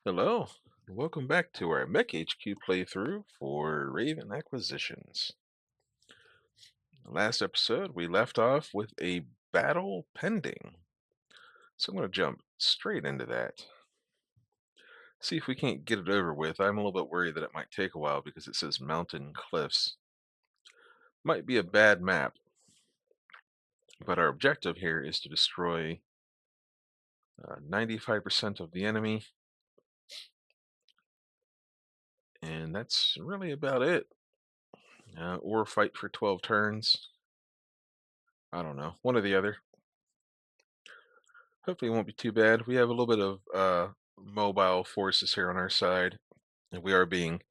Hello, and welcome back to our MekHQ playthrough for Raven Acquisitions. Last episode, we left off with a battle pending, so I'm going to jump straight into that. See if we can't get it over with. I'm a little bit worried that it might take a while because it says mountain cliffs. Might be a bad map, but our objective here is to destroy 95% of the enemy, and that's really about it. Or fight for 12 turns. I don't know, one or the other. Hopefully it won't be too bad. We have a little bit of mobile forces here on our side, and we are being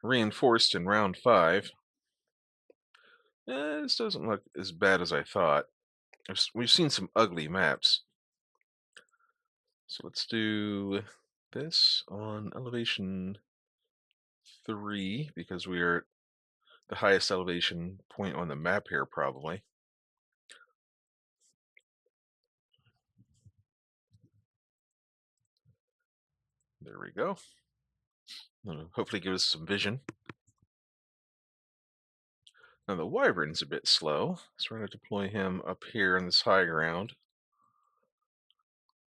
reinforced in round 5. This doesn't look as bad as I thought. We've seen some ugly maps. So let's do this on elevation 3, because we are at the highest elevation point on the map here, probably. There we go. Hopefully give us some vision. Now the Wyvern's a bit slow, so we're going to deploy him up here on this high ground.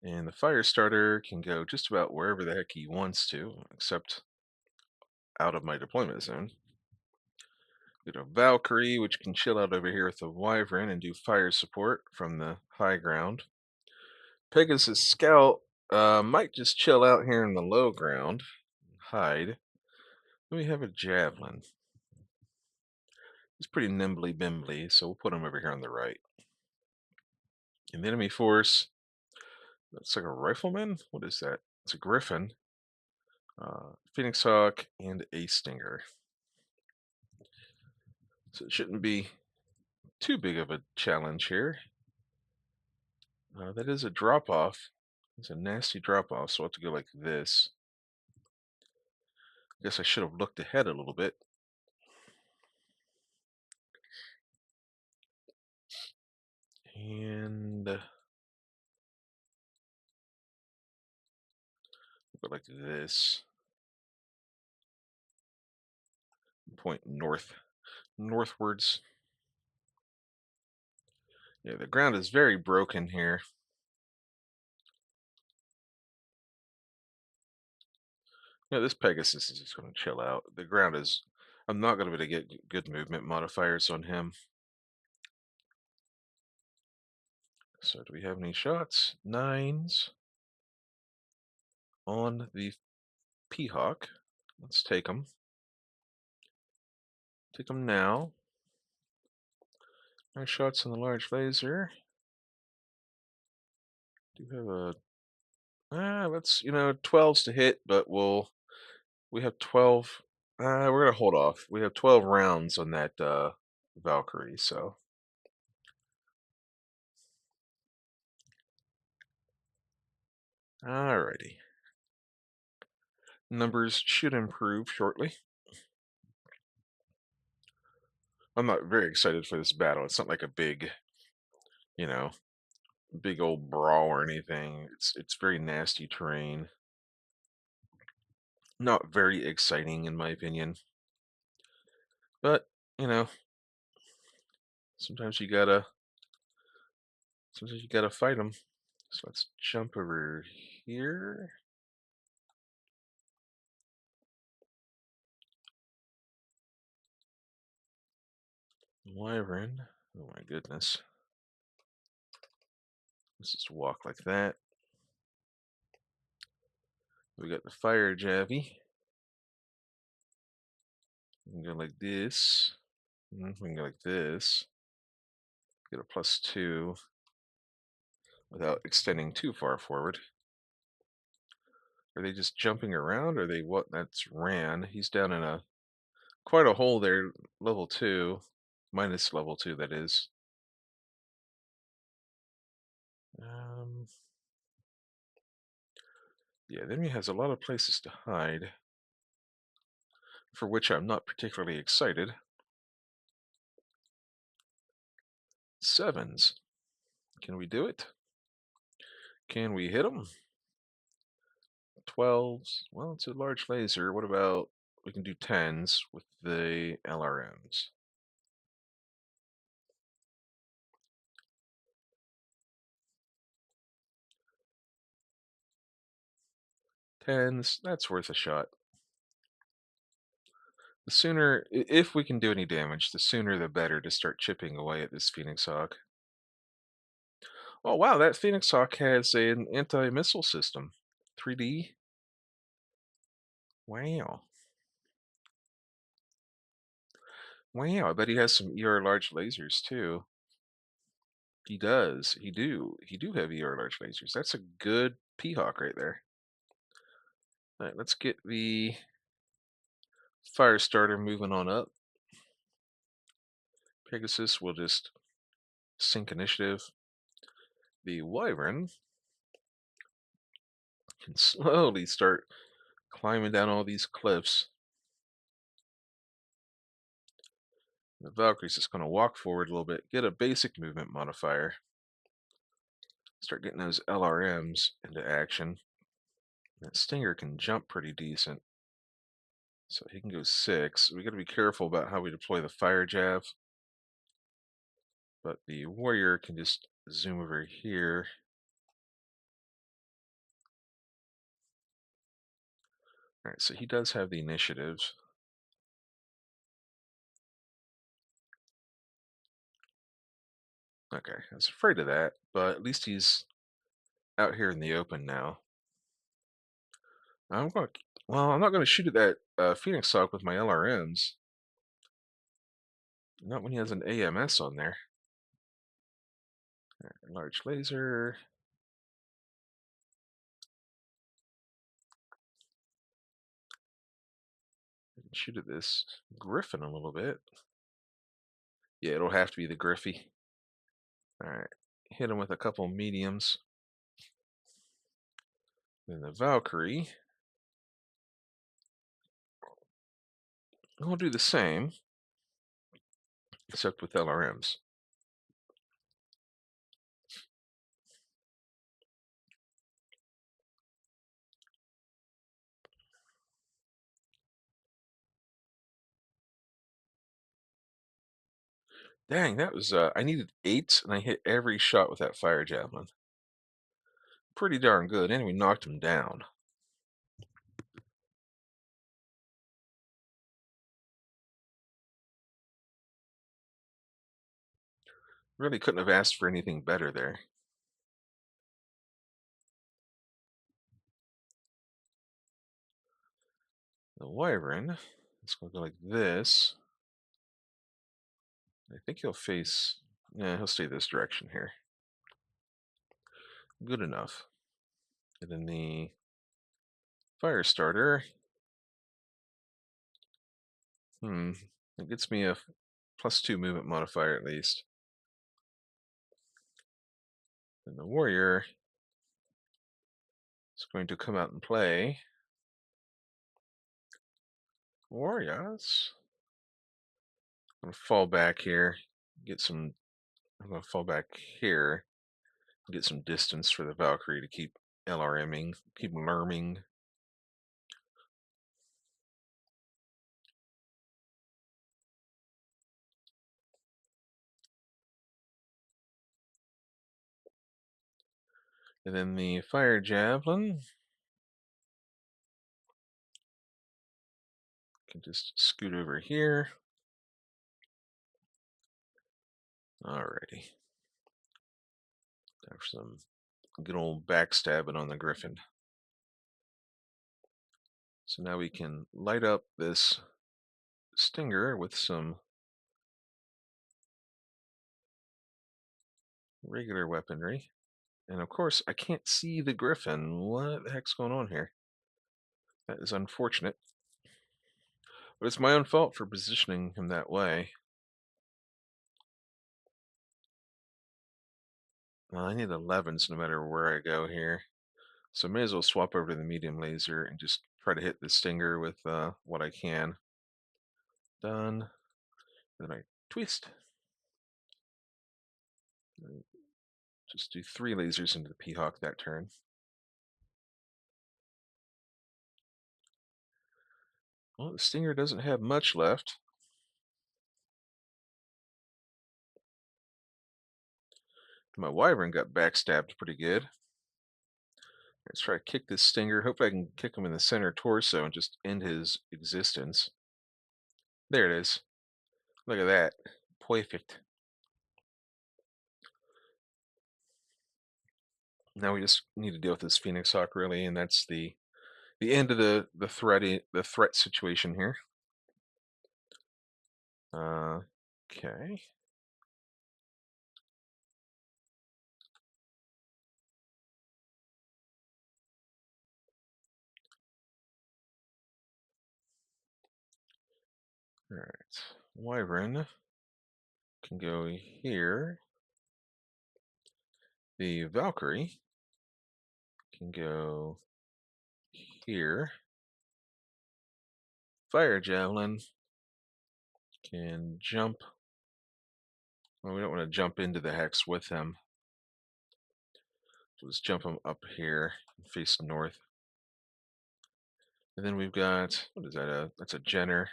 And the fire starter can go just about wherever the heck he wants to, except out of my deployment zone. We got a Valkyrie, which can chill out over here with the Wyvern and do fire support from the high ground. Pegasus Scout might just chill out here in the low ground, hide. Then we have a Javelin. He's pretty nimbly bimbly, so we'll put him over here on the right. And the enemy force, that's like a rifleman? What is that? It's a Griffin, Phoenix Hawk, and a Stinger. So it shouldn't be too big of a challenge here. That is a drop-off. It's a nasty drop-off, so I'll have to go like this. Guess I should have looked ahead a little bit. And go like this. Point northwards. Yeah, the ground is very broken here. Yeah, this Pegasus is just going to chill out. The ground is... I'm not going to be able to get good movement modifiers on him. So do we have any shots? 9s on the P-Hawk. Let's take them. Take them now. Nice shots on the large laser. Do have a... let's, 12s to hit, but we have 12. We're going to hold off. We have 12 rounds on that Valkyrie, so. Alrighty. Numbers should improve shortly. I'm not very excited for this battle. It's not like a big, big old brawl or anything. It's very nasty terrain. Not very exciting in my opinion. But, sometimes you gotta fight them. So let's jump over here. Wyvern. Oh my goodness. Let's just walk like that. We got the fire Javy. We can go like this. We can go like this. Get a +2 without extending too far forward. Are they just jumping around? Or are they what? That's Ran. He's down in quite a hole there. Level 2. Minus level 2, that is. Yeah, the enemy has a lot of places to hide, for which I'm not particularly excited. 7s. Can we do it? Can we hit them? 12s. Well, it's a large laser. What about we can do 10s with the LRMs? 10s, that's worth a shot. The sooner, if we can do any damage, the sooner the better to start chipping away at this Phoenix Hawk. Oh wow, that Phoenix Hawk has an anti-missile system. 3D? Wow. Wow, I bet he has some ER large lasers too. He does. He do have ER large lasers. That's a good P-Hawk right there. All right, let's get the fire starter moving on up. Pegasus will just sync initiative. The Wyvern can slowly start climbing down all these cliffs. The Valkyrie's just going to walk forward a little bit, get a basic movement modifier, start getting those LRMs into action. That Stinger can jump pretty decent, so he can go 6. We got to be careful about how we deploy the fire jab, but the Warrior can just zoom over here. All right, so he does have the initiatives. Okay, I was afraid of that, but at least he's out here in the open now. I'm going. Well, I'm not going to shoot at that Phoenix Hawk with my LRMs. Not when he has an AMS on there. Right, large laser. I can shoot at this Griffin a little bit. Yeah, it'll have to be the Griffy. All right, hit him with a couple mediums. Then the Valkyrie. We'll do the same, except with LRMs. Dang, that was, I needed 8, and I hit every shot with that fire javelin. Pretty darn good, and we knocked him down. Really couldn't have asked for anything better there. The Wyvern is going to go like this. I think he'll face, yeah, he'll stay this direction here. Good enough. And then the fire starter. It gets me a +2 movement modifier at least. And the warrior is going to come out and play. Warriors. I'm going to fall back here. Get some. I'm going to fall back here. Get some distance for the Valkyrie to keep LRMing, keep lurming. And then the fire javelin can just scoot over here. Alrighty. Time for some good old backstabbing on the Griffin. So now we can light up this Stinger with some regular weaponry. And of course, I can't see the Griffin. What the heck's going on here? That is unfortunate. But it's my own fault for positioning him that way. Well, I need 11s no matter where I go here. So I may as well swap over to the medium laser and just try to hit the Stinger with what I can. Done. Then I twist. Just do 3 lasers into the P-Hawk that turn. Well, the stinger doesn't have much left. My wyvern got backstabbed pretty good. Let's try to kick this stinger. Hope I can kick him in the center torso and just end his existence. There it is. Look at that. Perfect. Now we just need to deal with this Phoenix Hawk really, and that's the end of the threat situation here. Okay. All right. Wyvern can go here. The Valkyrie can go here. Fire Javelin can jump. Well, we don't want to jump into the hex with him. So let's jump him up here and face north. And then we've got, what is that? That's a Jenner.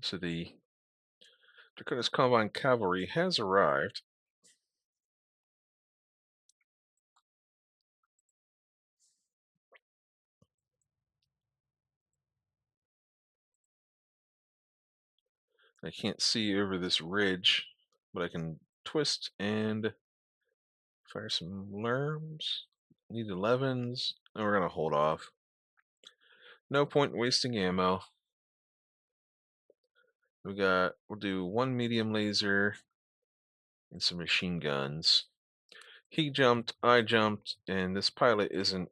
So the Dakota's Combine Cavalry has arrived. I can't see over this ridge, but I can twist and fire some lerms. Need 11s. And we're going to hold off. No point in wasting ammo. We'll do one medium laser and some machine guns. He jumped, I jumped, and this pilot isn't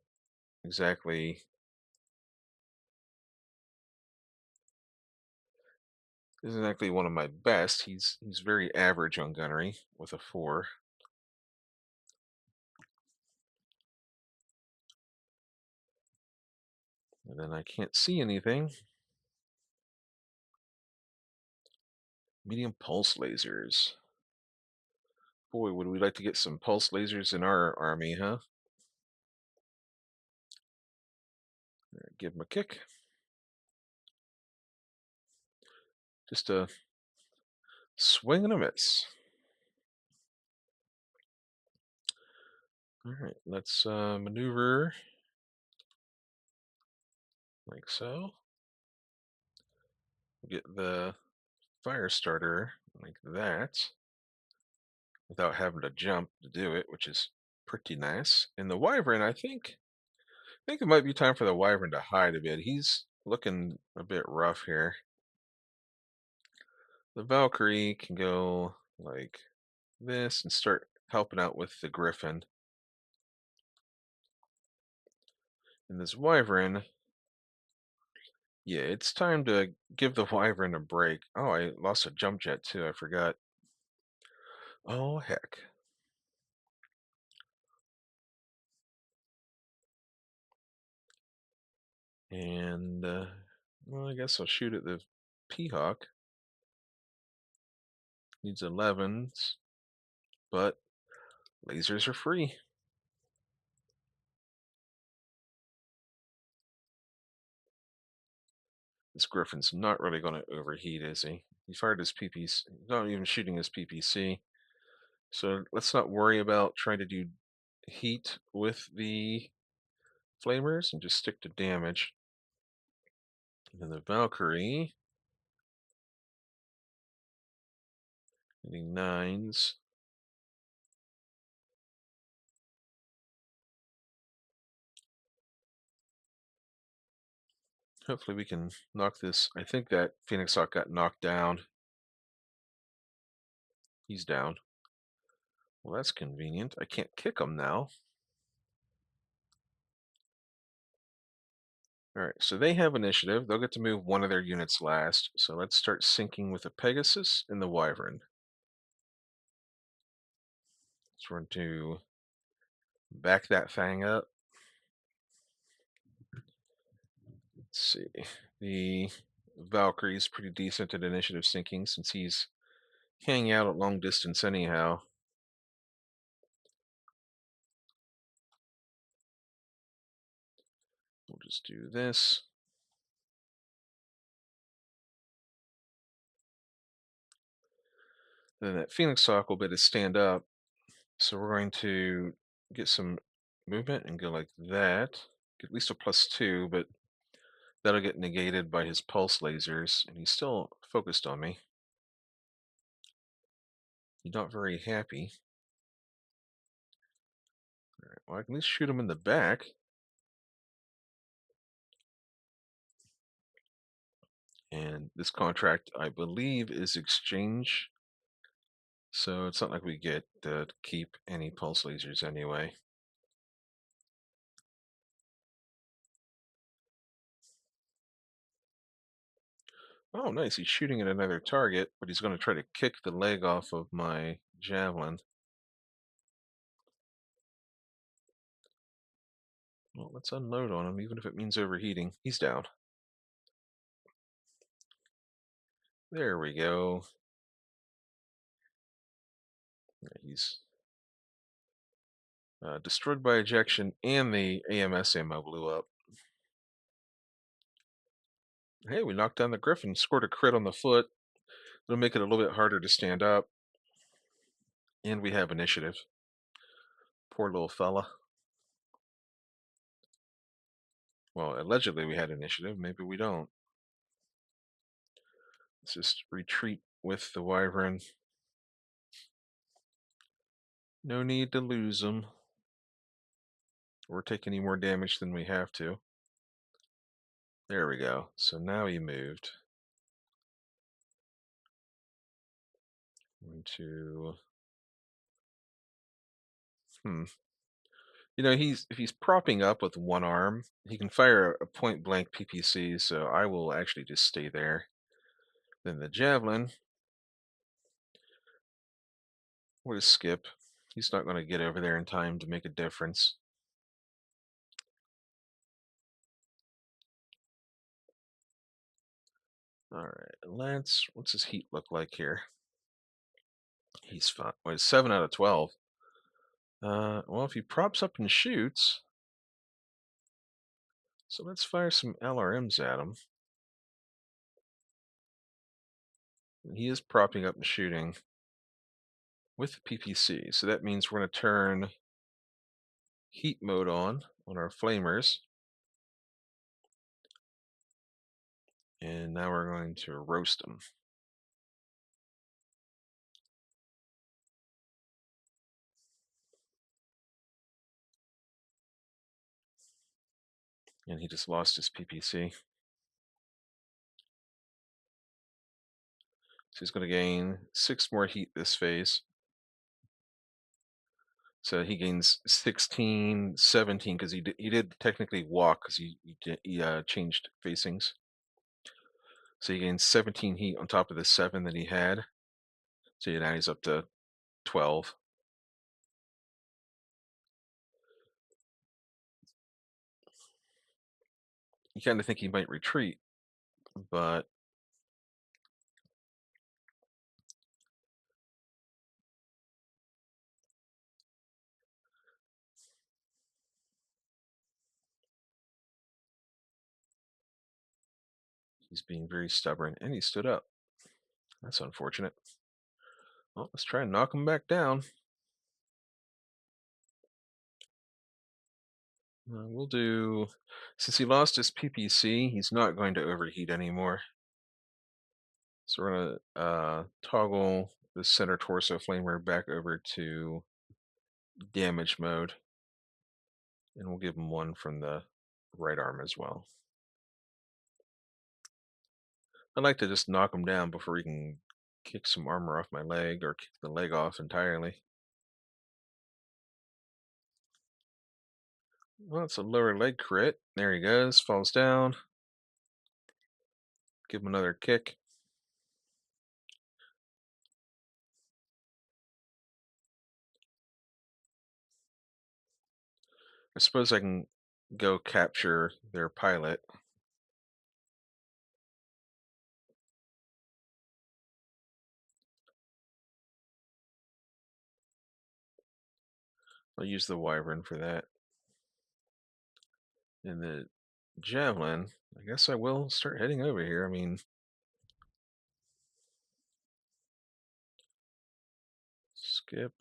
exactly one of my best. He's very average on gunnery with a 4. And then I can't see anything. Medium pulse lasers. Boy, would we like to get some pulse lasers in our army, huh? Give him a kick. Just a swing and a miss. All right, let's maneuver like so. Get the fire starter like that without having to jump to do it, which is pretty nice. And the wyvern, I think it might be time for the wyvern to hide a bit. He's looking a bit rough here. The Valkyrie can go like this and start helping out with the griffin. And this wyvern, yeah, it's time to give the wyvern a break. Oh, I lost a jump jet too. I forgot. Oh, heck. And, well, I guess I'll shoot at the P-Hawk. Needs 11s, but lasers are free. This Griffin's not really going to overheat, is he? He fired his PPC, not even shooting his PPC. So let's not worry about trying to do heat with the flamers and just stick to damage. And then the Valkyrie, hitting 9s. Hopefully we can knock this. I think that Phoenix Hawk got knocked down. He's down. Well, that's convenient. I can't kick him now. Alright, so they have initiative. They'll get to move one of their units last. So let's start syncing with the Pegasus and the Wyvern. So we're going to back that thing up. Let's see. The Valkyrie's pretty decent at initiative syncing since he's hanging out at long distance anyhow. We'll just do this. Then that Phoenix Hawk will be able to stand up. So we're going to get some movement and go like that. Get at least a +2, but that'll get negated by his pulse lasers, and he's still focused on me. He's not very happy. All right, well, I can at least shoot him in the back. And this contract, I believe, is exchange. So it's not like we get to keep any pulse lasers anyway. Oh, nice. He's shooting at another target, but he's going to try to kick the leg off of my javelin. Well, let's unload on him, even if it means overheating. He's down. There we go. He's destroyed by ejection, and the AMS ammo blew up. Hey, we knocked down the Griffin, scored a crit on the foot. It'll make it a little bit harder to stand up. And we have initiative. Poor little fella. Well, allegedly we had initiative. Maybe we don't. Let's just retreat with the Wyvern. No need to lose them or take any more damage than we have to. There we go. So now he moved. Into if he's propping up with one arm, he can fire a point blank PPC, so I will actually just stay there. Then the javelin, we'll just skip. He's not going to get over there in time to make a difference. Alright, Lance, what's his heat look like here? He's fine. Well, he's 7 out of 12. Well, if he props up and shoots, so let's fire some LRMs at him. And he is propping up and shooting with PPC, so that means we're going to turn heat mode on our flamers. And now we're going to roast him. And he just lost his PPC. So he's going to gain 6 more heat this phase. So he gains 16, 17, because he did technically walk, because he changed facings. So he gains 17 heat on top of the 7 that he had. So now he's up to 12. You kind of think he might retreat, but he's being very stubborn, and he stood up. That's unfortunate. Well, let's try and knock him back down. We'll do, since he lost his PPC, he's not going to overheat anymore. So we're going to toggle the center torso flamer back over to damage mode. And we'll give him one from the right arm as well. I'd like to just knock him down before he can kick some armor off my leg or kick the leg off entirely. Well, it's a lower leg crit. There he goes, falls down. Give him another kick. I suppose I can go capture their pilot. I'll use the Wyvern for that. And the Javelin, I guess I will start heading over here. I mean, Skip.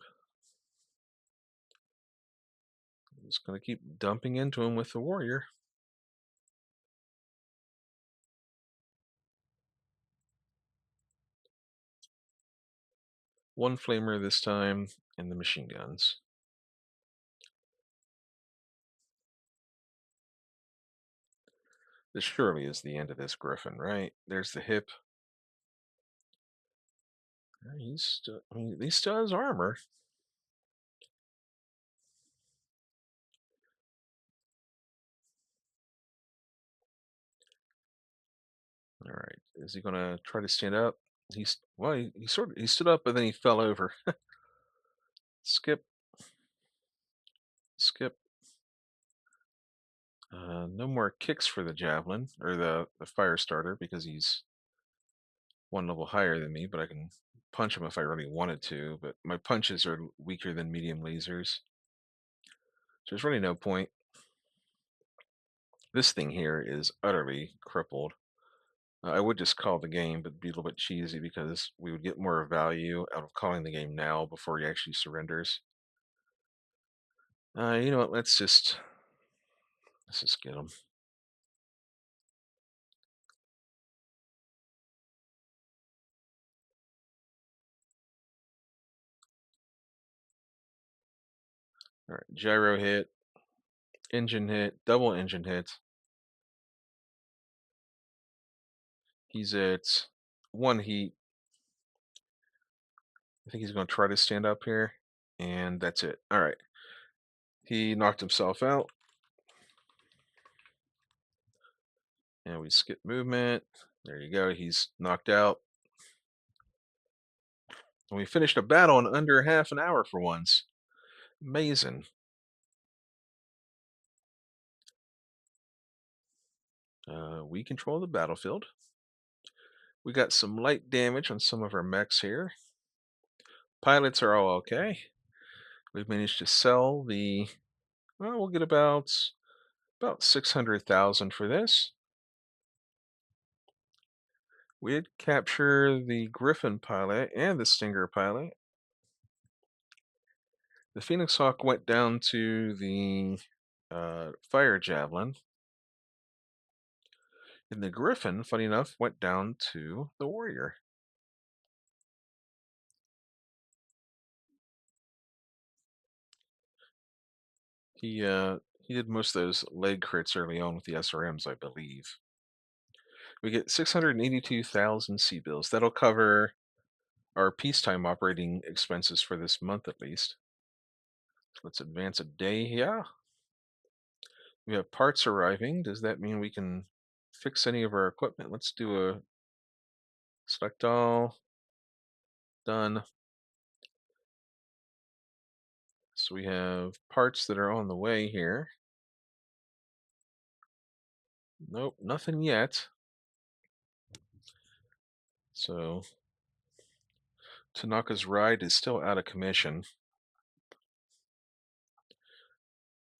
Just going to keep dumping into him with the warrior. One flamer this time, and the machine guns. This surely is the end of this griffin, right? There's the hip. He's still, I mean, he still has armor. All right, is he gonna try to stand up? He stood up, but then he fell over. Skip, skip. No more kicks for the javelin or the fire starter because he's one level higher than me. But I can punch him if I really wanted to. But my punches are weaker than medium lasers, so there's really no point. This thing here is utterly crippled. I would just call the game, but it'd be a little bit cheesy because we would get more value out of calling the game now before he actually surrenders. You know what? Let's just get him. All right, gyro hit, engine hit, double engine hit. He's at one heat. I think he's going to try to stand up here, and that's it. All right, he knocked himself out, and we skip movement. There you go. He's knocked out. And we finished a battle in under half an hour for once. Amazing. We control the battlefield. We got some light damage on some of our mechs here. Pilots are all okay. We've managed to sell the. Well, we'll get about 600,000 for this. We did capture the Griffin pilot and the Stinger pilot. The Phoenix Hawk went down to the Fire Javelin. And the Griffin, funny enough, went down to the Warrior. He did most of those leg crits early on with the SRMs, I believe. We get 682,000 C-bills. That'll cover our peacetime operating expenses for this month at least. Let's advance a day here. We have parts arriving. Does that mean we can fix any of our equipment? Let's do a select all. Done. So we have parts that are on the way here. Nope, nothing yet. So Tanaka's ride is still out of commission.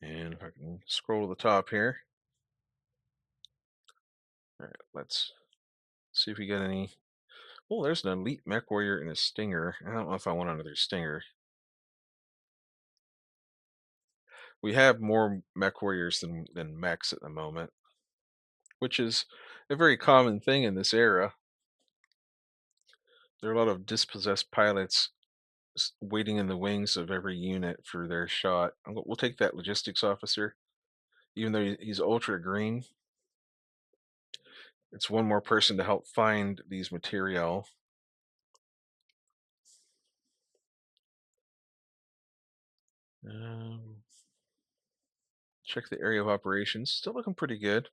And if I can scroll to the top here. All right, let's see if we got any. Oh, there's an elite mech warrior and a stinger. I don't know if I want another stinger. We have more mech warriors than mechs at the moment, which is a very common thing in this era. There are a lot of dispossessed pilots waiting in the wings of every unit for their shot. We'll take that logistics officer, even though he's ultra green. It's one more person to help find these material. Check the area of operations. Still looking pretty good.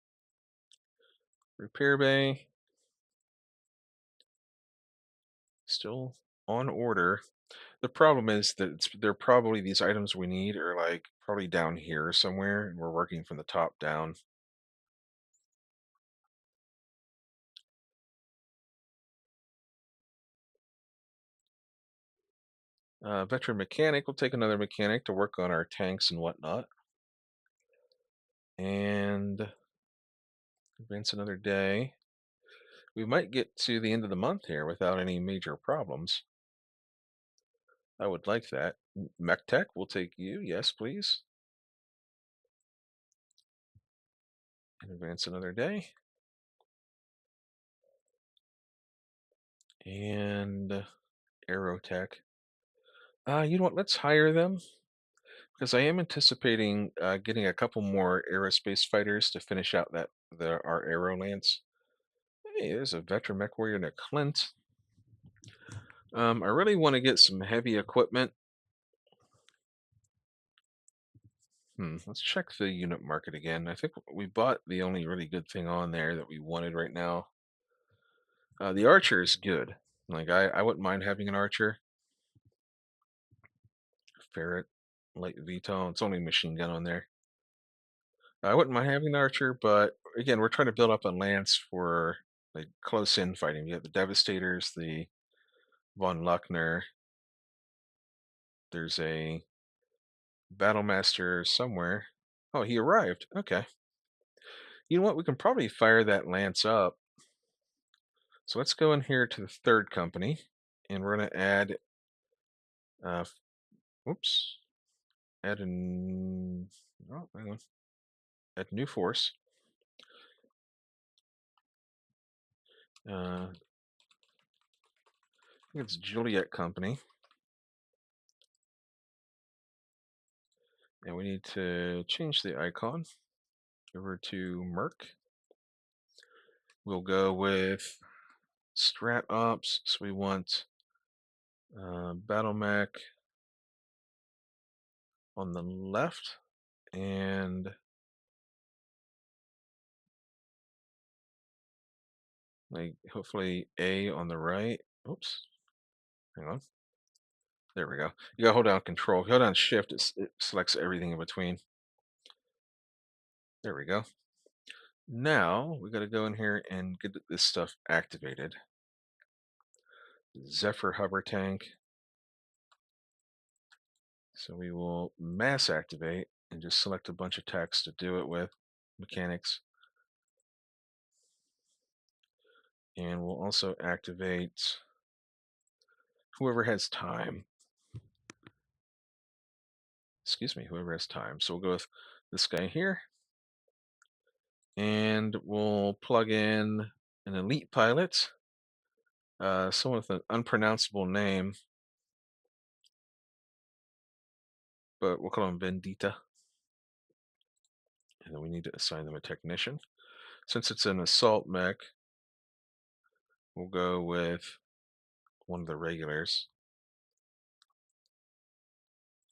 Repair bay. Still on order. The problem is that they're probably these items we need are like probably down here somewhere, and we're working from the top down. Veteran mechanic. We'll take another mechanic to work on our tanks and whatnot. And advance another day. We might get to the end of the month here without any major problems. I would like that. MekTech will take you. Yes, please. And advance another day. And Aerotech. You know what? Let's hire them because I am anticipating getting a couple more aerospace fighters to finish out our Aero Lance. Hey, there's a veteran mech warrior and a Clint. I really want to get some heavy equipment. Let's check the unit market again. I think we bought the only really good thing on there that we wanted right now. The Archer is good. Like I wouldn't mind having an Archer. Ferret, light VTOL. It's only machine gun on there. I wouldn't mind having an Archer, but again, we're trying to build up a Lance for like close in fighting. You have the Devastators, the von Luckner. There's a Battlemaster somewhere. Oh, he arrived. Okay. You know what? We can probably fire that Lance up. So let's go in here to the third company, and we're going to add, oops, add an, oh, hang on, add new force. I think it's Juliet Company. And we need to change the icon over to Merc. We'll go with Strat Ops. So we want Battle Mech on the left and like hopefully A on the right. Oops. Hang on. There we go. You gotta hold down Control. If you hold down Shift, it selects everything in between. There we go. Now we gotta go in here and get this stuff activated. Zephyr hover tank. So we will mass activate and just select a bunch of text to do it with mechanics. And we'll also activate whoever has time. Excuse me, whoever has time. So we'll go with this guy here. And we'll plug in an elite pilot, someone with an unpronounceable name, but we'll call him Vendita. And then we need to assign them a technician. Since it's an assault mech, we'll go with one of the regulars.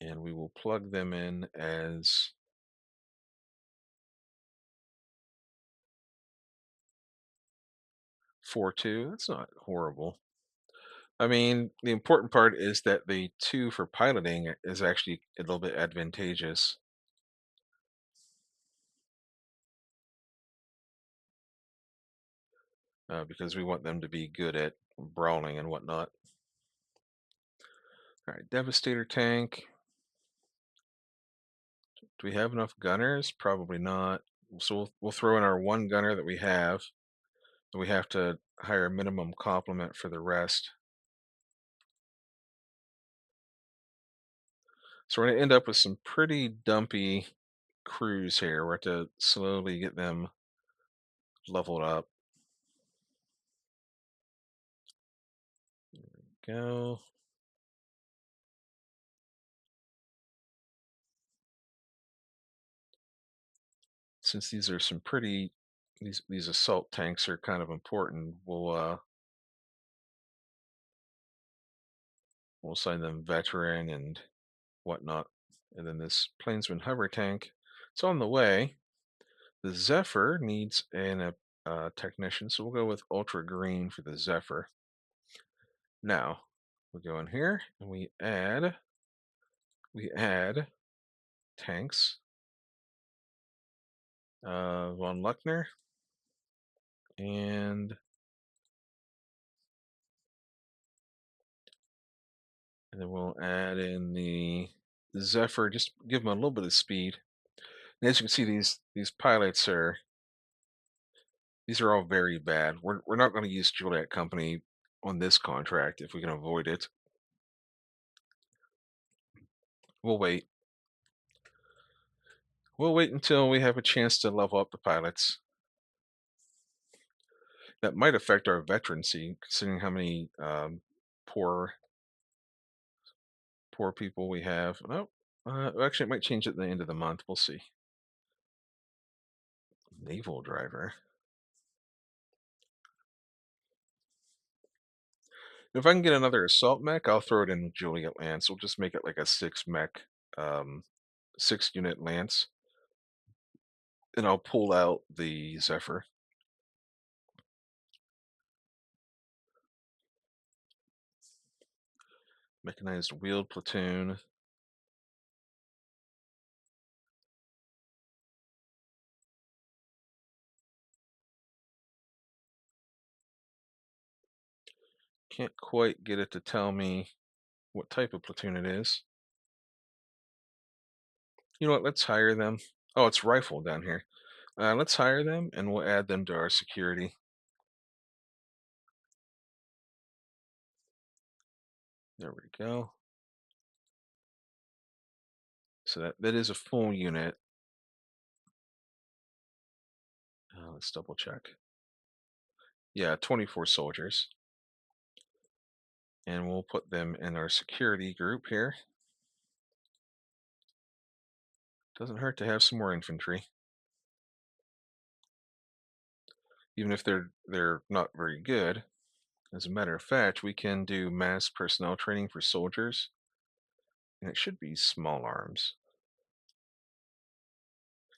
And we will plug them in as four two. That's not horrible. I mean, the important part is that the 2 for piloting is actually a little bit advantageous. Because we want them to be good at brawling and whatnot. All right, Devastator tank. Do we have enough gunners? Probably not. So we'll throw in our one gunner that we have. And we have to hire a minimum complement for the rest. So we're going to end up with some pretty dumpy crews here. We're going to slowly get them leveled up. There we go. Since these are some pretty, these assault tanks are kind of important, we'll assign them veteran and whatnot. And then this plainsman hover tank, it's on the way. The Zephyr needs a technician, so we'll go with ultra green for the Zephyr. Now we go in here and we add tanks. Von Luckner and then we'll add in the Zephyr, just give them a little bit of speed. And as you can see, these pilots these are all very bad. We're not going to use Juliet Company on this contract if we can avoid it. We'll wait. We'll wait until we have a chance to level up the pilots. That might affect our veterancy, considering how many poor poor people we have. Oh, actually, it might change at the end of the month. We'll see. Naval driver. If I can get another assault mech, I'll throw it in Juliet Lance. We'll just make it like a 6 mech, um, 6 unit Lance, and I'll pull out the Zephyr. Mechanized wheeled platoon. Can't quite get it to tell me what type of platoon it is. You know what? Let's hire them. Oh, it's rifle down here. Let's hire them, and we'll add them to our security. There we go. So that is a full unit. Let's double check. Yeah, 24 soldiers. And we'll put them in our security group here. Doesn't hurt to have some more infantry. Even if they're not very good. As a matter of fact, we can do mass personnel training for soldiers. And it should be small arms.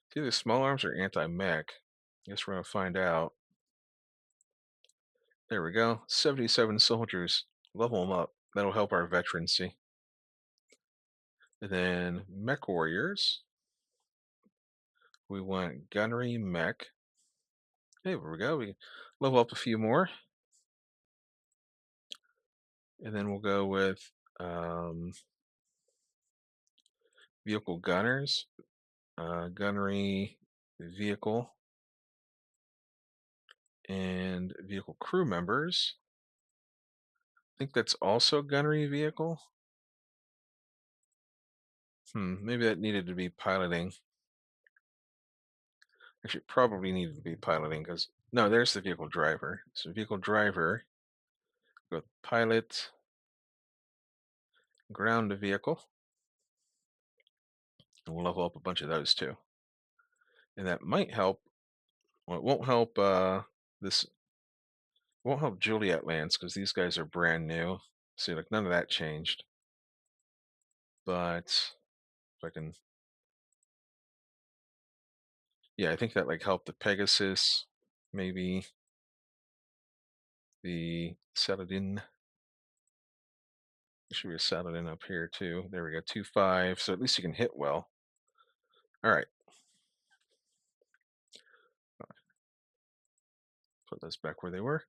It's either small arms or anti-mech. Guess we're gonna find out. There we go. 77 soldiers. Level them up. That'll help our veterancy. And then mech warriors. We want gunnery mech. Hey, there we go. We level up a few more. And then we'll go with vehicle gunners, gunnery vehicle, and vehicle crew members. I think that's also gunnery vehicle. Maybe that needed to be piloting. Actually, probably needed to be piloting because no, there's the vehicle driver. So vehicle driver, go with pilot, ground vehicle, and we'll level up a bunch of those too. And that might help. Well, it won't help this. Won't help Juliet Lance because these guys are brand new. See, like none of that changed. But if I can, yeah, I think that like helped the Pegasus, maybe the Saladin. There should be a Saladin up here too. There we go, 2-5. So at least you can hit well. All right. Put those back where they were.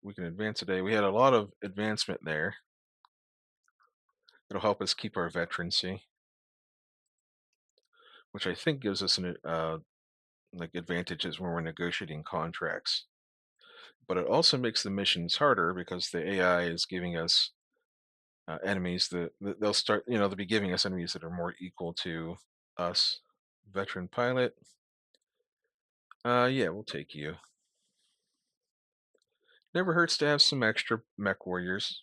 We can advance today. We had a lot of advancement there. It'll help us keep our veterancy, which I think gives us an like advantages when we're negotiating contracts. But it also makes the missions harder because the AI is giving us enemies that they'll start, they'll be giving us enemies that are more equal to us. Veteran pilot. Yeah, we'll take you. Never hurts to have some extra mech warriors.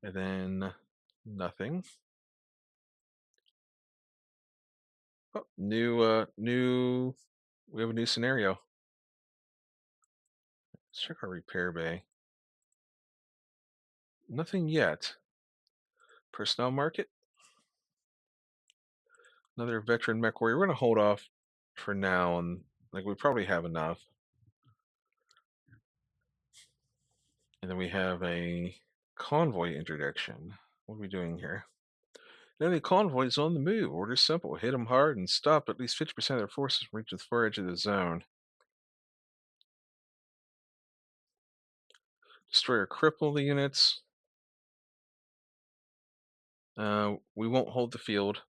And then nothing. Oh, we have a new scenario. Let's check our repair bay. Nothing yet. Personnel market. Another veteran mech warrior. We're gonna hold off for now, and like we probably have enough. And then we have a convoy introduction. What are we doing here? Enemy convoys on the move. Order simple. Hit them hard and stop at least 50% of their forces from reaching the far edge of the zone. Destroy or cripple the units. We won't hold the field.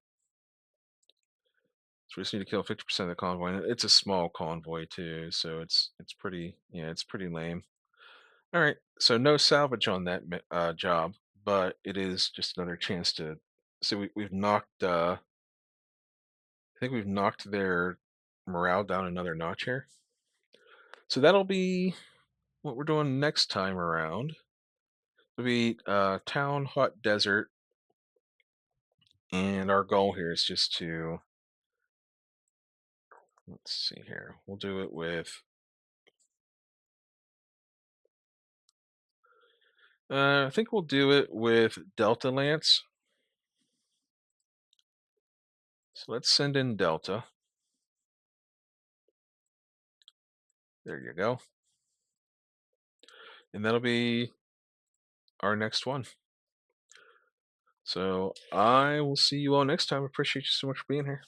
So we just need to kill 50% of the convoy. And it's a small convoy too, so it's pretty, yeah, it's pretty lame. All right. So no salvage on that job, but it is just another chance to. So we've knocked. I think we've knocked their morale down another notch here. So that'll be what we're doing next time around. It'll be town, hot desert, and our goal here is just to. Let's see here. We'll do it with. I think we'll do it with Delta Lance. So let's send in Delta. There you go. And that'll be our next one. So I will see you all next time. Appreciate you so much for being here.